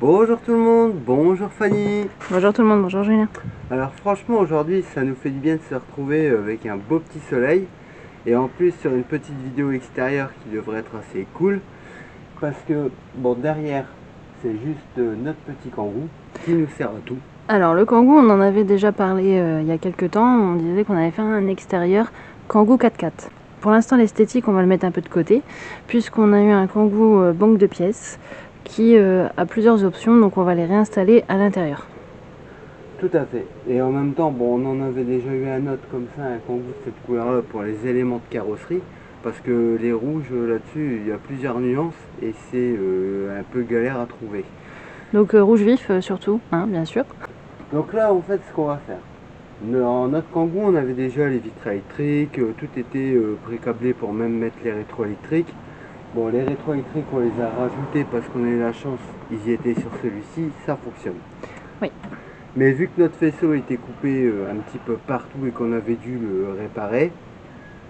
Bonjour tout le monde, bonjour Fanny. Bonjour tout le monde, bonjour Julien. Alors franchement aujourd'hui ça nous fait du bien de se retrouver avec un beau petit soleil et en plus sur une petite vidéo extérieure qui devrait être assez cool parce que bon derrière c'est juste notre petit Kangoo qui nous sert à tout. Alors le Kangoo on en avait déjà parlé il y a quelques temps, on disait qu'on avait fait un extérieur Kangoo 4x4. Pour l'instant l'esthétique on va le mettre un peu de côté puisqu'on a eu un Kangoo banque de pièces qui a plusieurs options, donc on va les réinstaller à l'intérieur. Tout à fait. Et en même temps, bon, on en avait déjà eu un autre comme ça, un Kangoo de cette couleur-là pour les éléments de carrosserie. Parce que les rouges là-dessus, il y a plusieurs nuances et c'est un peu galère à trouver. Donc rouge vif surtout, hein, bien sûr. Donc là, en fait, ce qu'on va faire. En notre Kangoo, on avait déjà les vitres électriques, tout était pré-câblé pour même mettre les rétroélectriques. Bon, les rétroélectriques, on les a rajoutés parce qu'on a eu la chance, ils y étaient sur celui-ci, ça fonctionne. Oui. Mais vu que notre faisceau était coupé un petit peu partout et qu'on avait dû le réparer,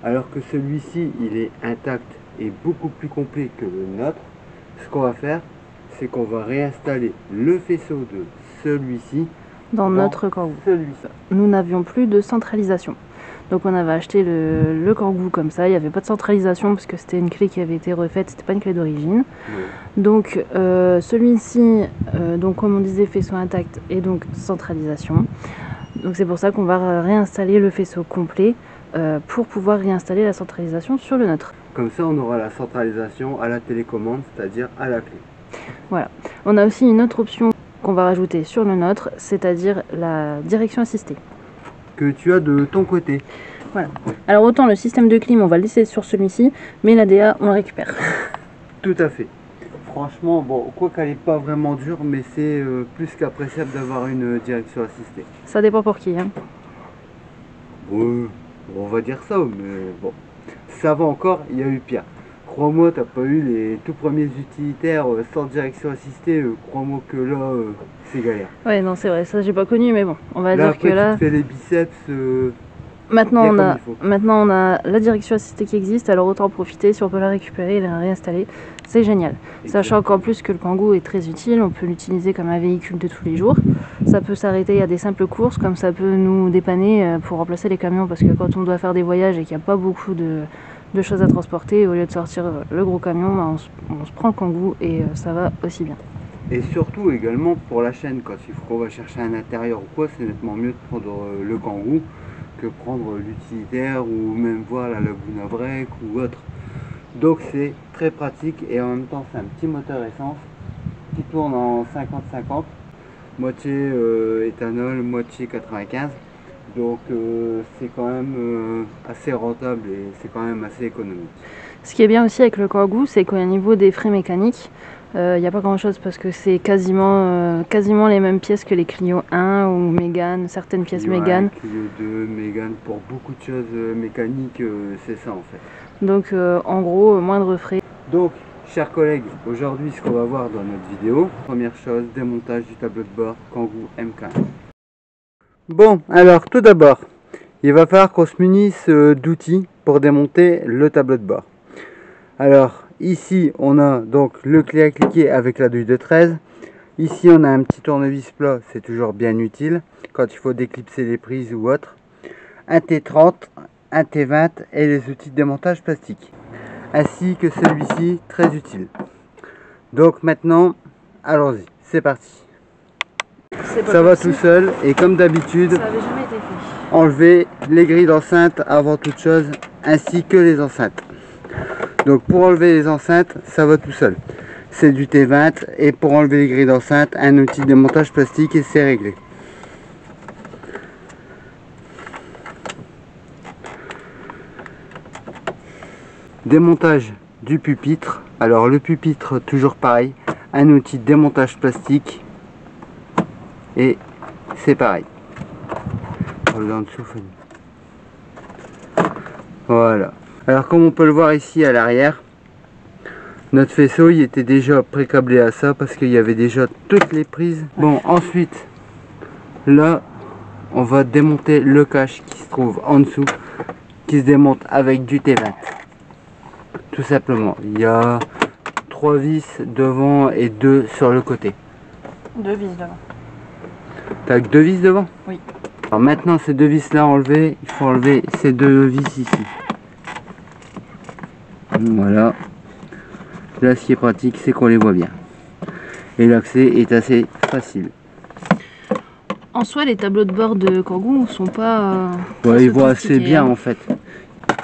alors que celui-ci, il est intact et beaucoup plus complet que le nôtre, ce qu'on va faire, c'est qu'on va réinstaller le faisceau de celui-ci dans notre Kangoo. Celui-ci. Nous n'avions plus de centralisation. Donc on avait acheté le Kangoo comme ça, il n'y avait pas de centralisation parce que c'était une clé qui avait été refaite, c'était pas une clé d'origine. Oui. Donc celui-ci, donc comme on disait, faisceau intact et donc centralisation. Donc c'est pour ça qu'on va réinstaller le faisceau complet pour pouvoir réinstaller la centralisation sur le nôtre. Comme ça on aura la centralisation à la télécommande, c'est-à-dire à la clé. Voilà. On a aussi une autre option qu'on va rajouter sur le nôtre, c'est-à-dire la direction assistée. Que tu as de ton côté. Voilà. Alors autant le système de clim on va le laisser sur celui-ci, mais l'ADA on le récupère. Tout à fait. Franchement, bon, quoi qu'elle n'est pas vraiment dure, mais c'est plus qu'appréciable d'avoir une direction assistée. Ça dépend pour qui, hein. Ouais, on va dire ça, mais bon, ça va encore, il y a eu pire. Crois-moi, t'as pas eu les tout premiers utilitaires sans direction assistée, crois-moi que là, c'est galère. Ouais, non, c'est vrai, ça j'ai pas connu, mais bon, on va là, dire après, que là... tu te fais les biceps... Maintenant on a la direction assistée qui existe, alors autant en profiter, si on peut la récupérer et la réinstaller, c'est génial. Sachant qu'en plus que le Kangoo est très utile, on peut l'utiliser comme un véhicule de tous les jours. Ça peut s'arrêter à des simples courses, comme ça peut nous dépanner pour remplacer les camions, parce que quand on doit faire des voyages et qu'il n'y a pas beaucoup de choses à transporter, au lieu de sortir le gros camion, on se prend le Kangoo et ça va aussi bien. Et surtout également pour la chaîne, quand il faut qu'on va chercher un intérieur ou quoi, c'est nettement mieux de prendre le Kangoo que prendre l'utilitaire ou même voir la Laguna Break ou autre. Donc c'est très pratique et en même temps c'est un petit moteur essence qui tourne en 50-50, moitié éthanol, moitié 95. Donc c'est quand même assez rentable et c'est quand même assez économique. Ce qui est bien aussi avec le Kangoo, c'est qu'au niveau des freins mécaniques, il n'y a pas grand chose parce que c'est quasiment les mêmes pièces que les Clio 1 ou Mégane, certaines pièces Mégane. Clio 2, Mégane, pour beaucoup de choses mécaniques, c'est ça en fait. Donc en gros, moindre frais. Donc, chers collègues, aujourd'hui ce qu'on va voir dans notre vidéo, première chose, démontage du tableau de bord Kangoo MK1. Bon, alors tout d'abord, il va falloir qu'on se munisse d'outils pour démonter le tableau de bord. Alors, ici, on a donc le clé à cliquer avec la douille de 13. Ici, on a un petit tournevis plat, c'est toujours bien utile quand il faut déclipser les prises ou autre. Un T30, un T20 et les outils de démontage plastique. Ainsi que celui-ci, très utile. Donc maintenant, allons-y, c'est parti. Ça va tout seul et comme d'habitude, enlever les grilles d'enceinte avant toute chose, ainsi que les enceintes. Donc pour enlever les enceintes, ça va tout seul. C'est du T20 et pour enlever les grilles d'enceinte, un outil de démontage plastique et c'est réglé. Démontage du pupitre. Alors le pupitre, toujours pareil, un outil de démontage plastique et c'est pareil. En dessous, voilà. Alors comme on peut le voir ici à l'arrière, notre faisceau il était déjà pré-câblé à ça parce qu'il y avait déjà toutes les prises. Bon, ensuite, là, on va démonter le cache qui se trouve en dessous, qui se démonte avec du T20. Tout simplement, il y a 3 vis devant et 2 sur le côté. 2 vis devant. T'as que 2 vis devant? Oui. Alors maintenant ces 2 vis là enlevées, il faut enlever ces 2 vis ici. Voilà. Là ce qui est pratique c'est qu'on les voit bien. Et l'accès est assez facile. En soi les tableaux de bord de Kangoo sont pas... Ouais, ils voient assez bien en fait.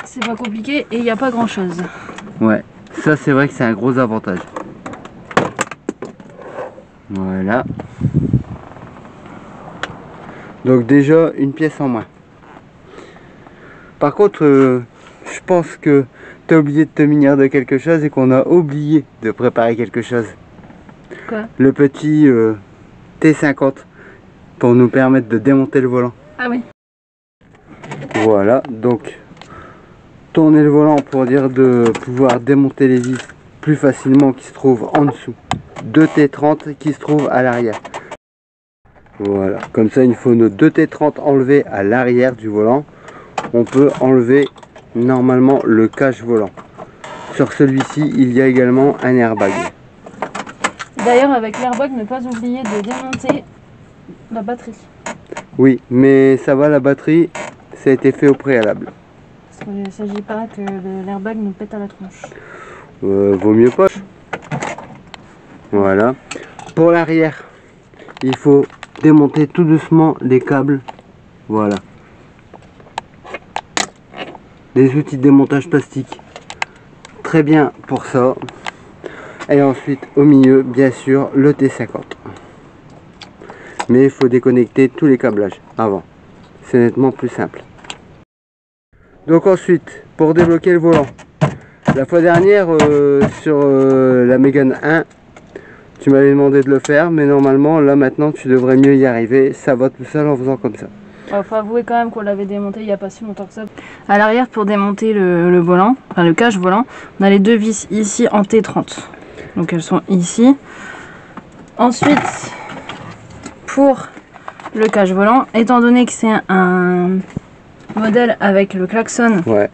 C'est pas compliqué et il n'y a pas grand chose. Ouais, ça c'est vrai que c'est un gros avantage. Voilà. Donc déjà une pièce en moins. Par contre, je pense que tu as oublié de te munir de quelque chose et qu'on a oublié de préparer quelque chose. Quoi? Le petit T50 pour nous permettre de démonter le volant. Ah oui. Voilà, donc tourner le volant pour dire de pouvoir démonter les vis plus facilement qui se trouvent en dessous. 2 T30 qui se trouvent à l'arrière. Voilà, comme ça il faut nos 2 T30 enlevés à l'arrière du volant. On peut enlever normalement le cache volant. Sur celui-ci il y a également un airbag. D'ailleurs avec l'airbag ne pas oublier de démonter la batterie. Oui, mais ça va, la batterie ça a été fait au préalable. Parce qu'il ne s'agit pas que l'airbag nous pète à la tronche. Vaut mieux pas. Voilà. Pour l'arrière, il faut démonter tout doucement les câbles. Voilà. Des outils de démontage plastique. Très bien pour ça. Et ensuite, au milieu, bien sûr, le T50. Mais il faut déconnecter tous les câblages avant. C'est nettement plus simple. Donc ensuite, pour débloquer le volant. La fois dernière, sur la Mégane 1, tu m'avais demandé de le faire, mais normalement, là maintenant, tu devrais mieux y arriver. Ça va tout seul en faisant comme ça. Il faut avouer quand même qu'on l'avait démonté il n'y a pas si longtemps que ça. À l'arrière, pour démonter le volant, enfin le cache volant, on a les 2 vis ici en T30. Donc elles sont ici. Ensuite, pour le cache volant, étant donné que c'est un modèle avec le klaxon, ouais.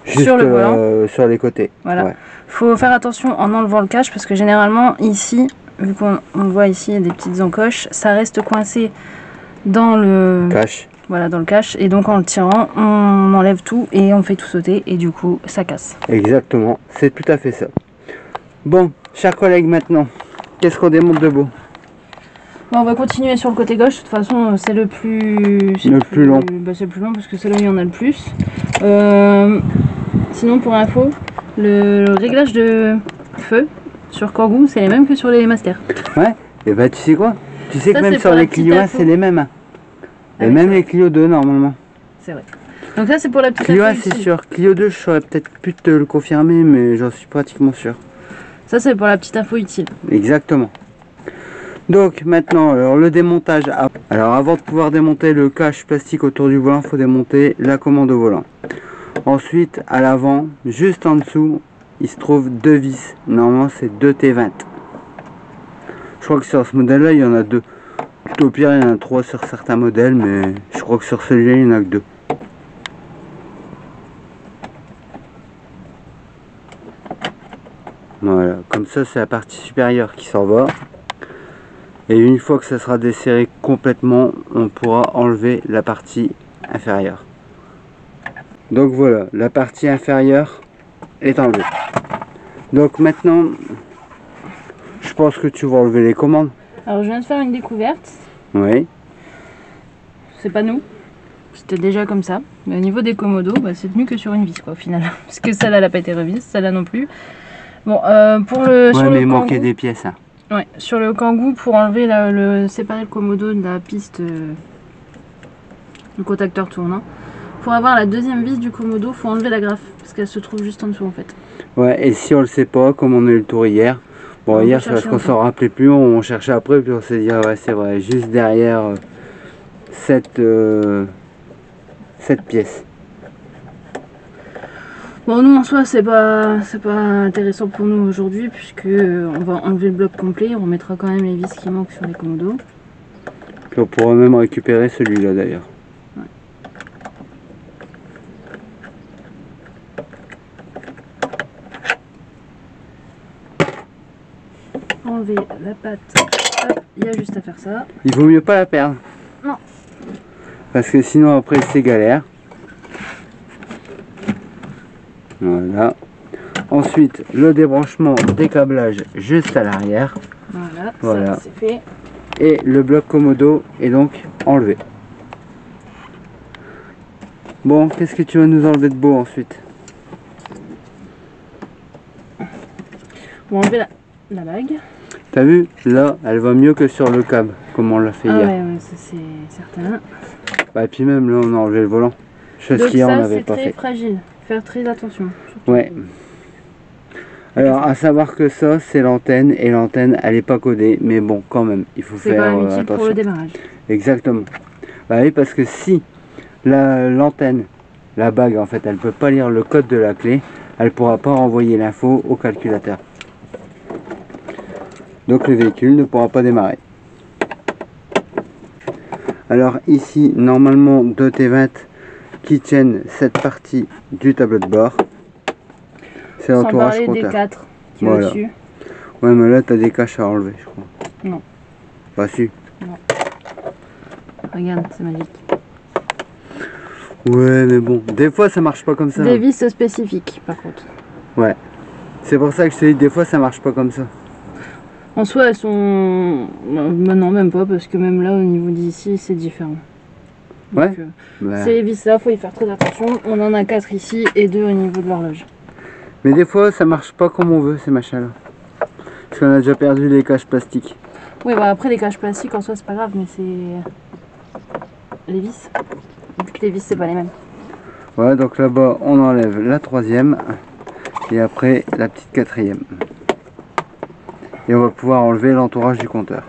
Juste sur le volant, sur les côtés. Voilà. Ouais. Faut faire attention en enlevant le cache parce que généralement ici, vu qu'on voit ici il y a des petites encoches, ça reste coincé dans le cache. Voilà, dans le cache, et donc en le tirant, on enlève tout et on fait tout sauter et du coup ça casse. Exactement, c'est tout à fait ça. Bon, chers collègues, maintenant, qu'est-ce qu'on démonte de beau? Bon, on va continuer sur le côté gauche, de toute façon c'est le plus long. Bah, c'est le plus long parce que c'est là où il y en a le plus. Sinon pour info, le réglage de feu sur Kangoo c'est les mêmes que sur les Masters. Ouais, et bah tu sais quoi? Tu sais ça, que même sur les Clio 1 c'est les mêmes. Hein. Et ah, même les Clio 2 normalement. C'est vrai. Donc ça c'est pour la petite Clio 1 c'est sûr. Clio 2 je saurais peut-être plus te le confirmer mais j'en suis pratiquement sûr. Ça c'est pour la petite info utile. Exactement. Donc maintenant alors, le démontage. Alors avant de pouvoir démonter le cache plastique autour du volant, il faut démonter la commande au volant. Ensuite à l'avant, juste en dessous, il se trouve 2 vis. Normalement c'est 2 T20. Je crois que sur ce modèle là il y en a 2. Au pire il y en a 3 sur certains modèles, mais je crois que sur celui-là il n'y en a que 2. Voilà, comme ça c'est la partie supérieure qui s'en va. Et une fois que ça sera desserré complètement, on pourra enlever la partie inférieure. Donc voilà, la partie inférieure est enlevée. Donc maintenant, je pense que tu vas enlever les commandes. Alors je viens de faire une découverte. Oui. C'est pas nous. C'était déjà comme ça. Mais au niveau des commodos, bah, c'est tenu que sur une vis quoi au final. Parce que celle-là n'a pas été revise, celle-là non plus. Bon, pour le... Ouais, sur mais le il manquait Kangoo, des pièces. Hein. Ouais, sur le Kangoo, pour enlever séparer le commodo de la piste, le contacteur tournant. Pour avoir la deuxième vis du commodo, faut enlever la graffe. Parce qu'elle se trouve juste en dessous en fait. Ouais, et si on le sait pas, comme on a eu le tour hier. Bon, hier c'est parce qu'on s'en rappelait plus, on cherchait après, puis on s'est dit, ah ouais c'est vrai, juste derrière cette pièce. Bon, nous en soi c'est pas intéressant pour nous aujourd'hui puisque on va enlever le bloc complet, on remettra quand même les vis qui manquent sur les commodos. Puis on pourra même récupérer celui-là d'ailleurs. Ouais. Enlever la patte hop, il y a juste à faire ça. Il vaut mieux pas la perdre. Non. Parce que sinon après c'est galère. Voilà. Ensuite, le débranchement des câblages juste à l'arrière. Voilà. Ça c'est fait. Et le bloc Komodo est donc enlevé. Bon, qu'est-ce que tu vas nous enlever de beau ensuite? On va enlever la bague. T'as vu? Là, elle va mieux que sur le câble, comme on l'a fait hier. Ouais, ça c'est certain. Bah, et puis même là, on a enlevé le volant. Chose qu'hier, on n'avait pas fait. C'est très fragile. Faire très attention. Surtout. Ouais. Alors, à savoir que ça, c'est l'antenne, et l'antenne, elle n'est pas codée, mais bon, quand même, il faut faire quand même utile attention. pour le démarrage. Exactement. Bah oui, parce que si l'antenne, la bague, en fait, elle peut pas lire le code de la clé, elle pourra pas renvoyer l'info au calculateur. Donc le véhicule ne pourra pas démarrer. Alors ici, normalement, 2 T20 qui tiennent cette partie du tableau de bord. C'est l'entourage compteur. Des 4 qui voilà. au-dessus. Ouais, mais là, tu as des caches à enlever, je crois. Non. Bah si. Non. Regarde, c'est magique. Ouais, mais bon, des fois, ça marche pas comme ça. Des vis spécifiques, par contre. Ouais. C'est pour ça que je te dis, des fois, ça marche pas comme ça. En soi, elles sont... non, même pas, parce que même là, au niveau d'ici, c'est différent. Donc, ouais. Ces vis-là, faut y faire très attention. On en a 4 ici et 2 au niveau de l'horloge. Mais des fois, ça marche pas comme on veut, ces machins-là. Parce qu'on a déjà perdu les caches plastiques. Oui, bah après, les caches plastiques, en soi, c'est pas grave, mais c'est... les vis. Vu que les vis, c'est pas les mêmes. Ouais, donc là-bas, on enlève la 3e. Et après, la petite 4e. Et on va pouvoir enlever l'entourage du compteur.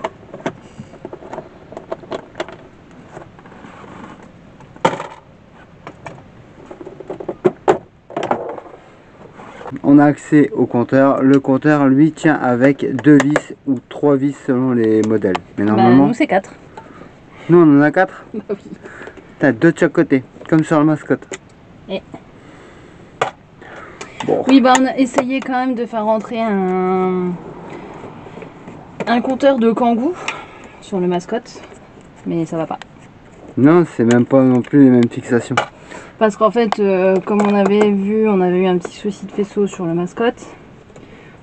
On a accès au compteur. Le compteur, lui, tient avec 2 vis ou 3 vis selon les modèles. Mais normalement... nous, c'est 4. Nous, on en a 4. Bah oui. T'as 2 de chaque côté, comme sur le mascotte. Et... bon. Oui, bah on a essayé quand même de faire rentrer un compteur de Kangoo sur le mascotte, mais ça va pas. Non, c'est même pas non plus les mêmes fixations. Parce qu'en fait, comme on avait vu, on avait eu un petit souci de faisceau sur le mascotte.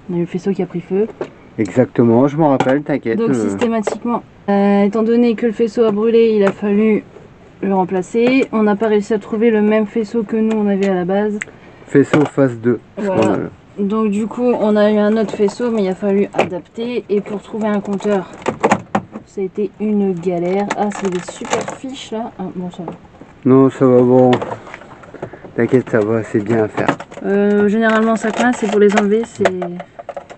On a eu le faisceau qui a pris feu. Exactement, je m'en rappelle, t'inquiète. Donc systématiquement, étant donné que le faisceau a brûlé, il a fallu le remplacer. On n'a pas réussi à trouver le même faisceau que nous on avait à la base. Faisceau phase 2. Voilà. Donc du coup, on a eu un autre faisceau, mais il a fallu adapter. Et pour trouver un compteur, ça a été une galère. Ah, c'est des super fiches là. Ah, bon, ça va. Non, ça va, bon. T'inquiète, ça va, c'est bien à faire. Généralement, ça coince, c'est pour les enlever, c'est...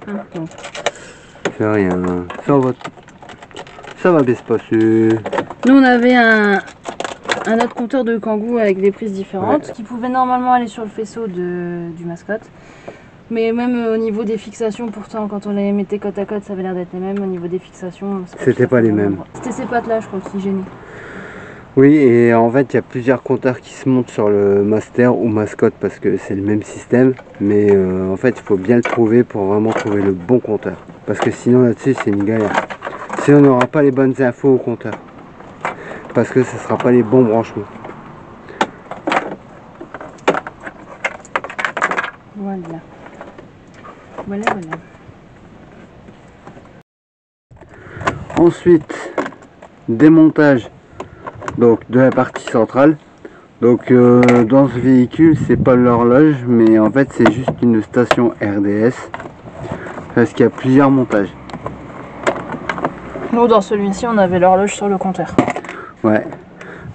Ah, bon. C'est rien, ça va bien se passer. Nous, on avait un autre compteur de Kangoo avec des prises différentes, qui pouvait normalement aller sur le faisceau du mascotte. Mais même au niveau des fixations, pourtant, quand on les mettait côte à côte, ça avait l'air d'être les mêmes. Au niveau des fixations, c'était pas les mêmes. C'était ces pattes-là, je crois, qui gênaient. Oui, et en fait, il y a plusieurs compteurs qui se montent sur le master ou mascotte parce que c'est le même système. Mais en fait, il faut bien le trouver pour vraiment trouver le bon compteur. Parce que sinon, là-dessus, c'est une galère. Sinon, on n'aura pas les bonnes infos au compteur. Parce que ce ne sera pas les bons branchements. Voilà. Voilà. Ensuite, démontage donc de la partie centrale. Donc dans ce véhicule, c'est pas l'horloge, mais en fait c'est juste une station RDS parce qu'il y a plusieurs montages. Nous, dans celui-ci, on avait l'horloge sur le compteur. Ouais,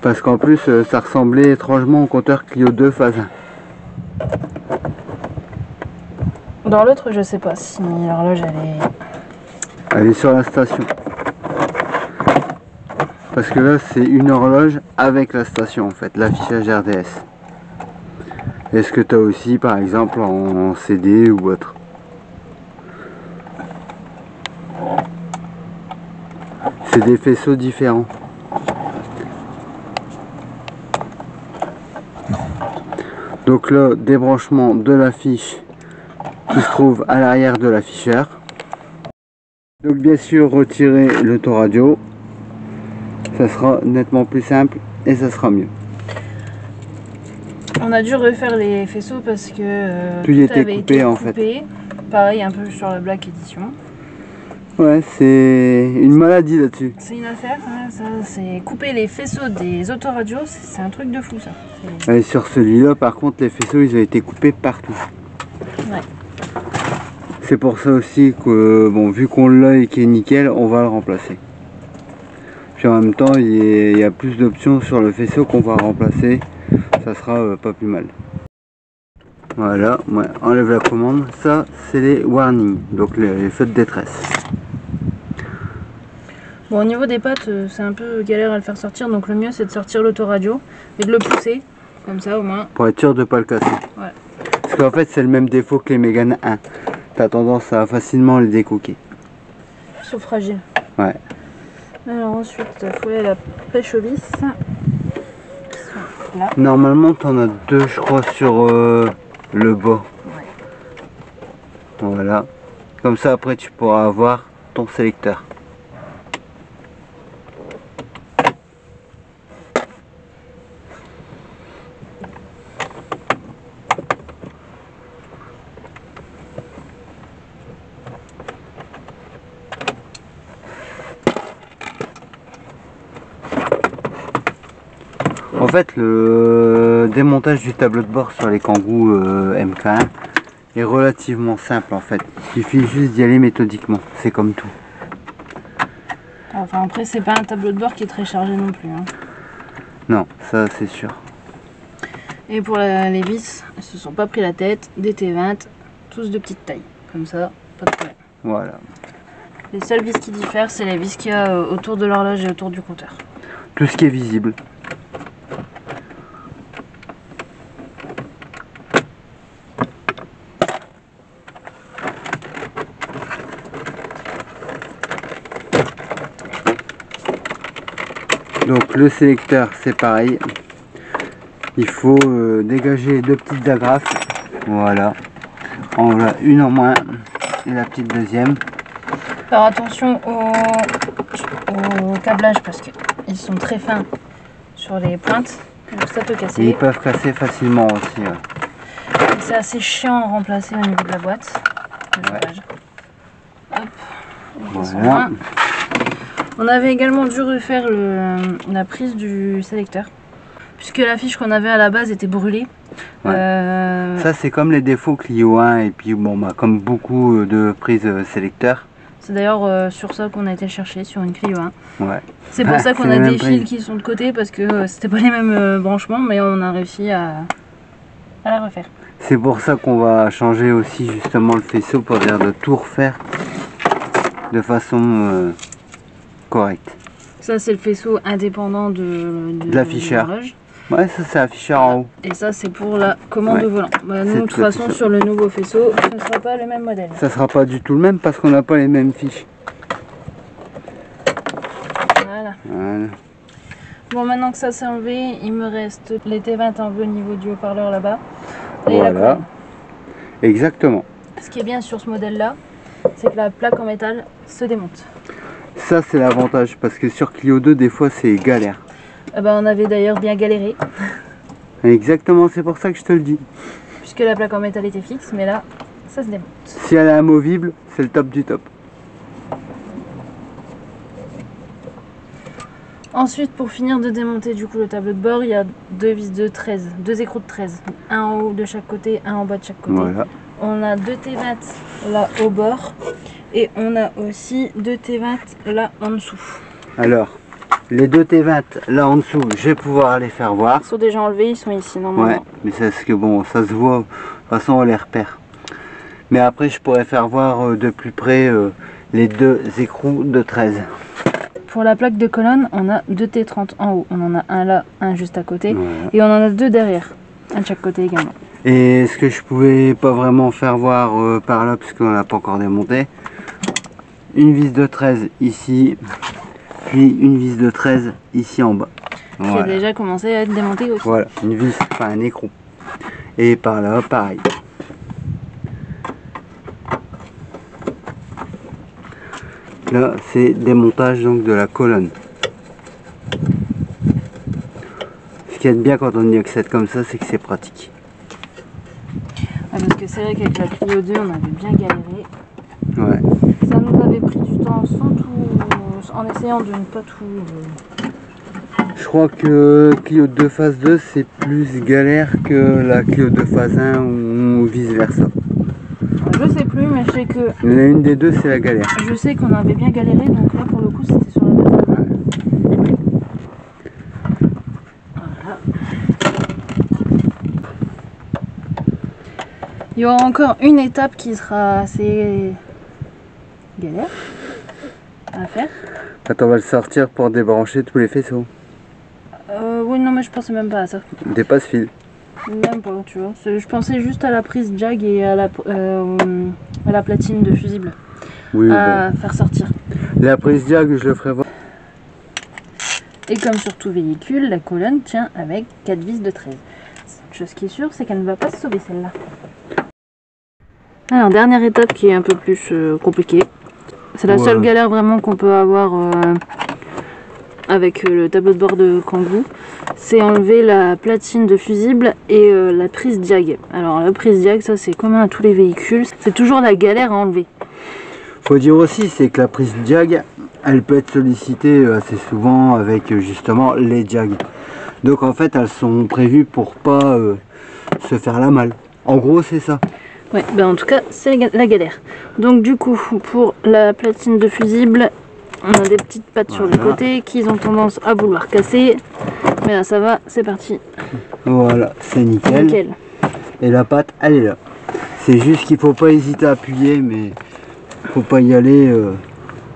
parce qu'en plus ça ressemblait étrangement au compteur Clio 2 phase 1. Dans l'autre, je sais pas si l'horloge elle est sur la station. Parce que là, c'est une horloge avec la station en fait, l'affichage RDS. Est-ce que tu as aussi par exemple en CD ou autre? C'est des faisceaux différents. Donc là, débranchement de la fiche qui se trouve à l'arrière de l'afficheur. Donc bien sûr retirer l'autoradio. Ça sera nettement plus simple et ça sera mieux. On a dû refaire les faisceaux parce que tout était coupé en fait. Pareil un peu sur la Black Edition. Ouais, c'est une maladie là-dessus. C'est une affaire, hein, ça. C'est couper les faisceaux des autoradios, c'est un truc de fou ça. Et sur celui-là, par contre, les faisceaux ils ont été coupés partout. Ouais. C'est pour ça aussi que, bon, vu qu'on l'a et qu'il est nickel, on va le remplacer. Puis en même temps, il y a plus d'options sur le faisceau qu'on va remplacer. Ça sera pas plus mal. Voilà, ouais, enlève la commande. Ça, c'est les warnings, donc les feux de détresse. Bon, au niveau des pattes, c'est un peu galère à le faire sortir, donc le mieux c'est de sortir l'autoradio et de le pousser, comme ça au moins. Pour être sûr de ne pas le casser. Ouais. Parce qu'en fait, c'est le même défaut que les Mégane 1. T'as tendance à facilement les décoquer. Ils sont fragiles. Ouais. Alors ensuite, il faut aller à la pêche aux vis. Là. Normalement, t'en as deux, je crois, sur le bas. Ouais. Voilà. Comme ça, après, tu pourras avoir ton sélecteur. En fait, le démontage du tableau de bord sur les Kangoo MK1 est relativement simple en fait. Il suffit juste d'y aller méthodiquement, c'est comme tout. Enfin après, c'est pas un tableau de bord qui est très chargé non plus. Hein. Non, ça c'est sûr. Et pour les vis, elles se sont pas pris la tête, des T20, tous de petite taille. Comme ça, pas de problème. Voilà. Les seules vis qui diffèrent, c'est les vis qu'il y a autour de l'horloge et autour du compteur. Tout ce qui est visible. Donc le sélecteur c'est pareil, il faut dégager deux petites agrafes, voilà, on a une en moins et la petite deuxième. Faire attention au câblage parce qu'ils sont très fins sur les pointes, donc ça peut casser. Et ils peuvent casser facilement aussi. Ouais. C'est assez chiant à remplacer au niveau de la boîte. Ouais. Hop, voilà. On avait également dû refaire la prise du sélecteur, puisque la fiche qu'on avait à la base était brûlée. Ouais. Ça c'est comme les défauts Clio 1 et puis bon bah comme beaucoup de prises sélecteurs. C'est d'ailleurs sur ça qu'on a été chercher, sur une Clio 1. Ouais. C'est pour ça qu'on a des fils qui sont de côté, parce que c'était pas les mêmes branchements, mais on a réussi à la refaire. C'est pour ça qu'on va changer aussi justement le faisceau pour dire de tout refaire de façon correcte. Ça c'est le faisceau indépendant de l'afficheur. Ouais, ça c'est l'afficheur en haut. Et ça c'est pour la commande volant. Bah, nous de toute façon sur le nouveau faisceau, ce ne sera pas le même modèle. Ça sera pas du tout le même parce qu'on n'a pas les mêmes fiches. Voilà. Voilà. Bon, maintenant que ça c'est enlevé, il me reste les T20 enlevés au niveau du haut-parleur là-bas. Voilà. Exactement. Ce qui est bien sur ce modèle là, c'est que la plaque en métal se démonte. Ça c'est l'avantage parce que sur Clio 2 des fois c'est galère. On avait d'ailleurs bien galéré. Exactement, c'est pour ça que je te le dis. Puisque la plaque en métal était fixe, mais là ça se démonte. Si elle est amovible, c'est le top du top. Ensuite, pour finir de démonter du coup le tableau de bord, il y a deux vis de 13, deux écrous de 13. Un en haut de chaque côté, un en bas de chaque côté. Voilà. On a deux T20 là au bord et on a aussi deux T20 là en dessous. Alors, les deux T20 là en dessous, je vais pouvoir les faire voir. Ils sont déjà enlevés, ils sont ici normalement. Ouais, mais c'est ce que bon, ça se voit, de toute façon on les repère. Mais après je pourrais faire voir de plus près les deux écrous de 13. Pour la plaque de colonne, on a deux T30 en haut. On en a un là, un juste à côté. Voilà. Et on en a deux derrière, un de chaque côté également. Et ce que je pouvais pas vraiment faire voir par là, parce qu'on n'a pas encore démonté, une vis de 13 ici, puis une vis de 13 ici en bas. Voilà. Qui a déjà commencé à être démonté aussi. Voilà, une vis, enfin un écrou. Et par là, pareil. là, c'est démontage donc de la colonne. Ce qui est bien quand on y accède comme ça, c'est que c'est pratique. Ah, parce que c'est vrai qu'avec la Clio 2, on avait bien galéré. Ouais. Ça nous avait pris du temps en essayant de ne pas tout... Je crois que Clio 2 phase 2 c'est plus galère que la Clio 2 phase 1 ou vice versa. Je sais plus, mais je sais que... Il y en a une des deux, c'est la galère. Je sais qu'on avait bien galéré, donc là pour le coup c'était sur la base. Voilà. Il y aura encore une étape qui sera assez galère à faire. Quand on va le sortir pour débrancher tous les faisceaux. Oui, non, mais je pensais même pas à ça. Des passe-fils. Même pas, tu vois. Je pensais juste à la prise jag et à la platine de fusible. Oui, à faire sortir. La prise jag, je le ferai voir. Et comme sur tout véhicule, la colonne tient avec 4 vis de 13. Une chose qui est sûre, c'est qu'elle ne va pas se sauver celle-là. Alors, dernière étape qui est un peu plus compliquée. C'est la seule galère vraiment qu'on peut avoir avec le tableau de bord de Kangoo. C'est enlever la platine de fusible et la prise jag. Alors la prise jag, ça c'est commun à tous les véhicules. C'est toujours la galère à enlever. Faut dire aussi, c'est que la prise jag, elle peut être sollicitée assez souvent avec justement les jags. Donc en fait, elles sont prévues pour pas se faire la malle. En gros, c'est ça. Ouais, ben en tout cas, c'est la galère. Donc du coup, pour la platine de fusible, on a des petites pattes sur le côté qui ont tendance à vouloir casser. Mais là, ça va, c'est parti. Voilà, c'est nickel. Et la patte, elle est là. C'est juste qu'il faut pas hésiter à appuyer, mais faut pas y aller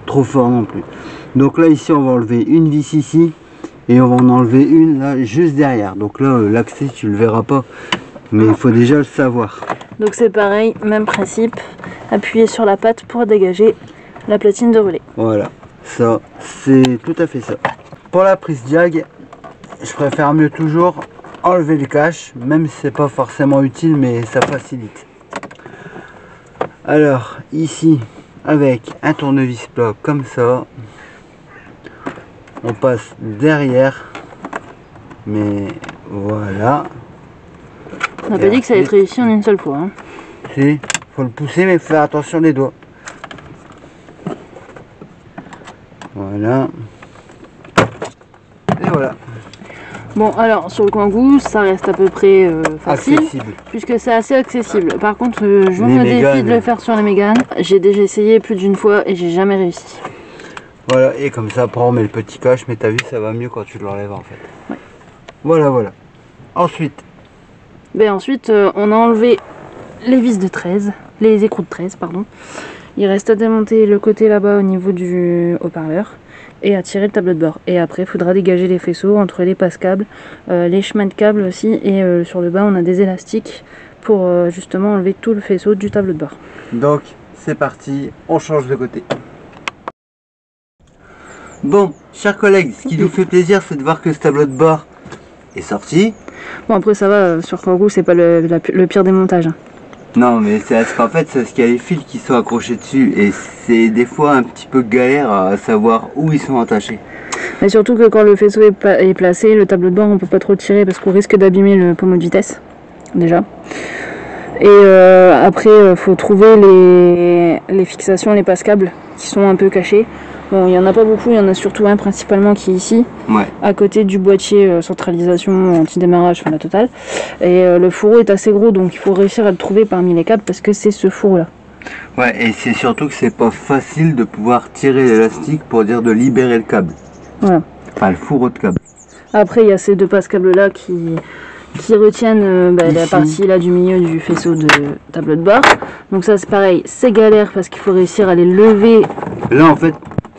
trop fort non plus. Donc là, ici, on va enlever une vis ici. Et on va en enlever une là, juste derrière. Donc là, l'accès, tu le verras pas. Mais il faut déjà le savoir. Donc c'est pareil, même principe. Appuyer sur la patte pour dégager la platine de relais. Voilà, ça, c'est tout à fait ça. Pour la prise jag, je préfère mieux toujours enlever le cache, même si c'est pas forcément utile, mais ça facilite. Alors, ici, avec un tournevis plat comme ça, on passe derrière, mais voilà. On n'a pas dit que ça allait être réussi en une seule fois. Hein. Si, faut le pousser, mais faire attention les doigts. Voilà. Et voilà. Bon, alors sur le Kangoo, ça reste à peu près facile, accessible. Puisque c'est assez accessible. Par contre, je me défie de le faire sur les Mégane. J'ai déjà essayé plus d'une fois et j'ai jamais réussi. Voilà, et comme ça, après on met le petit cache, mais t'as vu, ça va mieux quand tu l'enlèves en fait. Ouais. Voilà, voilà. Ensuite, on a enlevé les vis de 13, les écrous de 13, pardon. Il reste à démonter le côté là-bas au niveau du haut-parleur et à tirer le tableau de bord. Et après, il faudra dégager les faisceaux entre les passe-câbles, les chemins de câbles aussi. Et sur le bas, on a des élastiques pour justement enlever tout le faisceau du tableau de bord. Donc, c'est parti, on change de côté. Bon, chers collègues, ce qui nous fait plaisir, c'est de voir que ce tableau de bord est sorti. Bon, après, ça va, sur Kangoo, c'est pas le pire démontage. Non, mais c'est parce qu'en fait, c'est parce qu'il y a les fils qui sont accrochés dessus et c'est des fois un petit peu galère à savoir où ils sont attachés. Mais surtout que quand le faisceau est placé, le tableau de bord, on peut pas trop le tirer parce qu'on risque d'abîmer le pommeau de vitesse, déjà. Et après, faut trouver les fixations, les passe-câbles qui sont un peu cachés. Bon, il n'y en a pas beaucoup, il y en a surtout un principalement qui est ici, à côté du boîtier centralisation, anti-démarrage, enfin la totale. Et le fourreau est assez gros, donc il faut réussir à le trouver parmi les câbles parce que c'est ce fourreau-là. Ouais, et c'est surtout que c'est pas facile de pouvoir tirer l'élastique pour dire de libérer le câble. Voilà. Enfin, le fourreau de câble. Après, il y a ces deux passe-câbles-là qui retiennent la partie là du milieu du faisceau de tableau de bord. Donc ça, c'est pareil, c'est galère parce qu'il faut réussir à les lever. Là, en fait,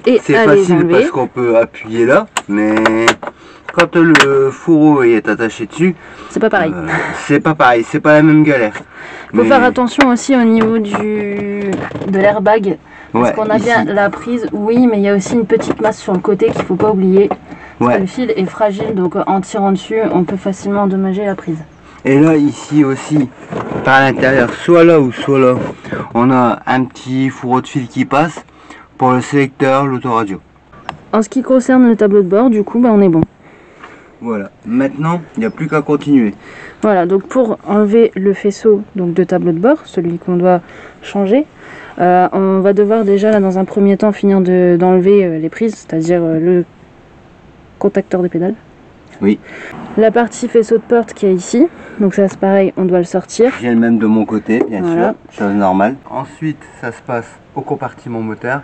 c'est facile parce qu'on peut appuyer là, mais quand le fourreau est attaché dessus, c'est pas pareil. C'est pas pareil, c'est pas la même galère. Il faut faire attention aussi au niveau de l'airbag, parce qu'on a bien la prise, oui, mais il y a aussi une petite masse sur le côté qu'il faut pas oublier. Parce que le fil est fragile, donc en tirant dessus, on peut facilement endommager la prise. Et là, ici aussi, par l'intérieur, soit là ou soit là, on a un petit fourreau de fil qui passe. pour le sélecteur, l'autoradio. En ce qui concerne le tableau de bord, du coup, on est bon. Voilà, maintenant, il n'y a plus qu'à continuer. Voilà, donc pour enlever le faisceau donc, de tableau de bord, celui qu'on doit changer, on va devoir déjà, là, dans un premier temps, finir d'enlever les prises, c'est-à-dire le contacteur de pédale. Oui. La partie faisceau de porte qui est ici, donc ça c'est pareil, on doit le sortir. J'ai le même de mon côté, bien voilà. sûr, chose normale. Ensuite, ça se passe au compartiment moteur.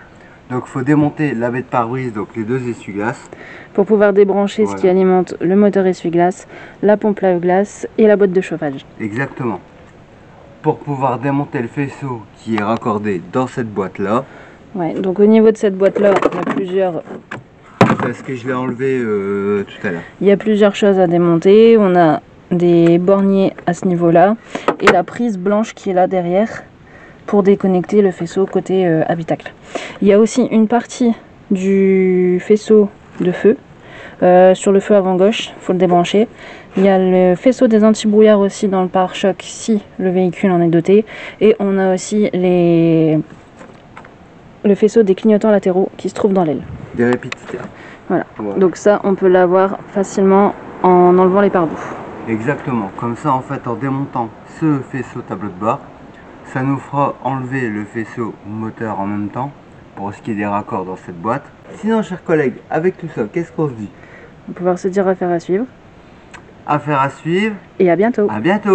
Donc il faut démonter la baie de pare-brise, donc les deux essuie-glaces. Pour pouvoir débrancher ce qui alimente le moteur essuie-glace, la pompe lave-glace et la boîte de chauffage. Exactement. Pour pouvoir démonter le faisceau qui est raccordé dans cette boîte-là. Ouais, donc au niveau de cette boîte-là, il y a plusieurs... Parce que je l'ai enlevé tout à l'heure. Il y a plusieurs choses à démonter. On a des borniers à ce niveau-là et la prise blanche qui est là derrière pour déconnecter le faisceau côté habitacle. Il y a aussi une partie du faisceau de feu sur le feu avant gauche, il faut le débrancher. Il y a le faisceau des antibrouillards aussi dans le pare-choc si le véhicule en est doté, et on a aussi le faisceau des clignotants latéraux qui se trouve dans l'aile. Des répétiteurs. Voilà. Donc ça on peut l'avoir facilement en enlevant les pare-boues. Exactement, comme ça en fait en démontant ce faisceau tableau de bord, ça nous fera enlever le faisceau moteur en même temps pour ce qui est des raccords dans cette boîte. Sinon, chers collègues, avec tout ça, qu'est-ce qu'on se dit? On va pouvoir se dire affaire à suivre. Affaire à suivre. Et à bientôt. À bientôt.